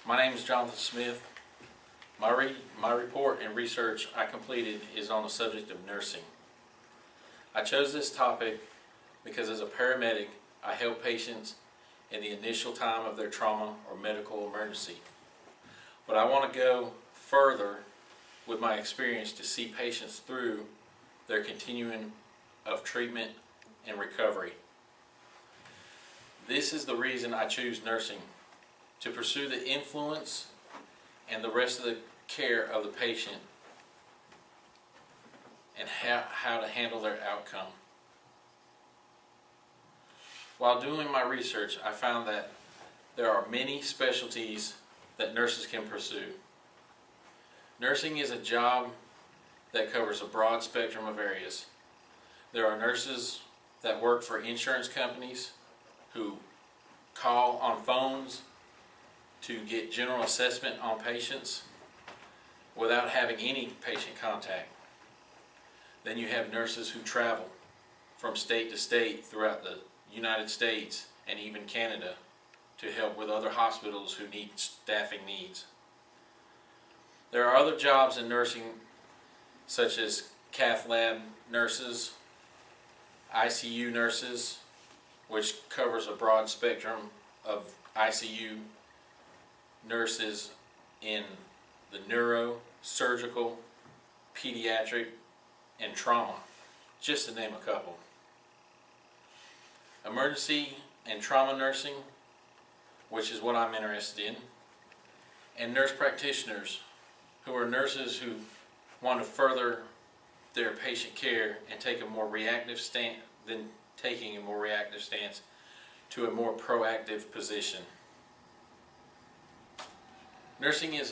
My name is Jonathan Smith. My report and research I completed is on the subject of nursing. I chose this topic because as a paramedic, I help patients in the initial time of their trauma or medical emergency. But I want to go further with my experience to see patients through their continuum of treatment and recovery. This is the reason I choose nursing, to pursue the influence and the rest of the care of the patient and how to handle their outcome. While doing my research, I found that there are many specialties that nurses can pursue. Nursing is a job that covers a broad spectrum of areas. There are nurses that work for insurance companies who call on phones to get general assessment on patients without having any patient contact. Then you have nurses who travel from state to state throughout the United States and even Canada to help with other hospitals who need staffing needs. There are other jobs in nursing such as cath lab nurses, ICU nurses, which covers a broad spectrum of ICU nurses in the neuro, surgical, pediatric, and trauma, just to name a couple. Emergency and trauma nursing, which is what I'm interested in, and nurse practitioners, who are nurses who want to further their patient care and take a more reactive stance than taking a more reactive stance to a more proactive position. Nursing has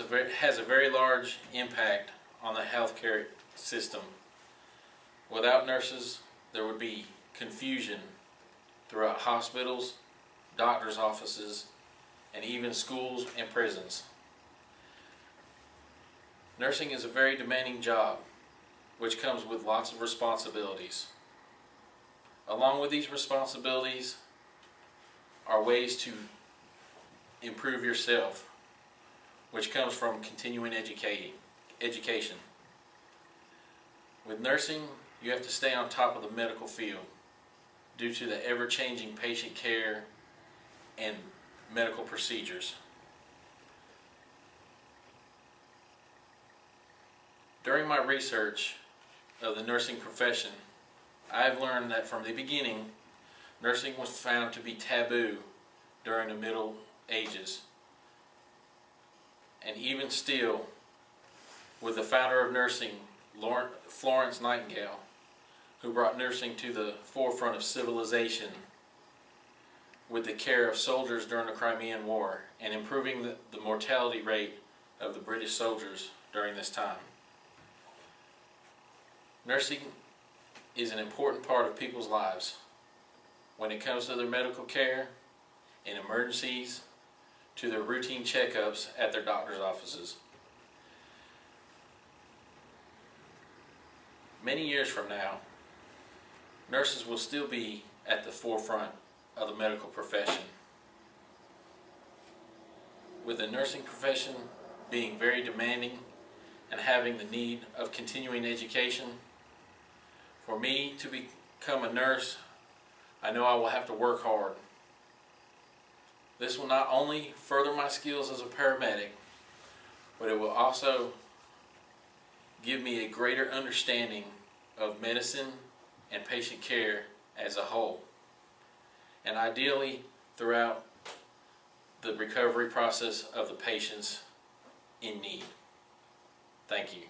a very large impact on the healthcare system. Without nurses, there would be confusion throughout hospitals, doctors' offices, and even schools and prisons. Nursing is a very demanding job, which comes with lots of responsibilities. Along with these responsibilities are ways to improve yourself, which comes from continuing education. With nursing, you have to stay on top of the medical field due to the ever-changing patient care and medical procedures. During my research of the nursing profession, I have learned that from the beginning, nursing was found to be taboo during the Middle Ages. And even still, with the founder of nursing, Florence Nightingale, who brought nursing to the forefront of civilization with the care of soldiers during the Crimean War and improving the mortality rate of the British soldiers during this time. Nursing is an important part of people's lives when it comes to their medical care, in emergencies, to their routine checkups at their doctor's offices. Many years from now, nurses will still be at the forefront of the medical profession. With the nursing profession being very demanding and having the need of continuing education, for me to become a nurse, I know I will have to work hard. This will not only further my skills as a paramedic, but it will also give me a greater understanding of medicine and patient care as a whole, and ideally throughout the recovery process of the patients in need. Thank you.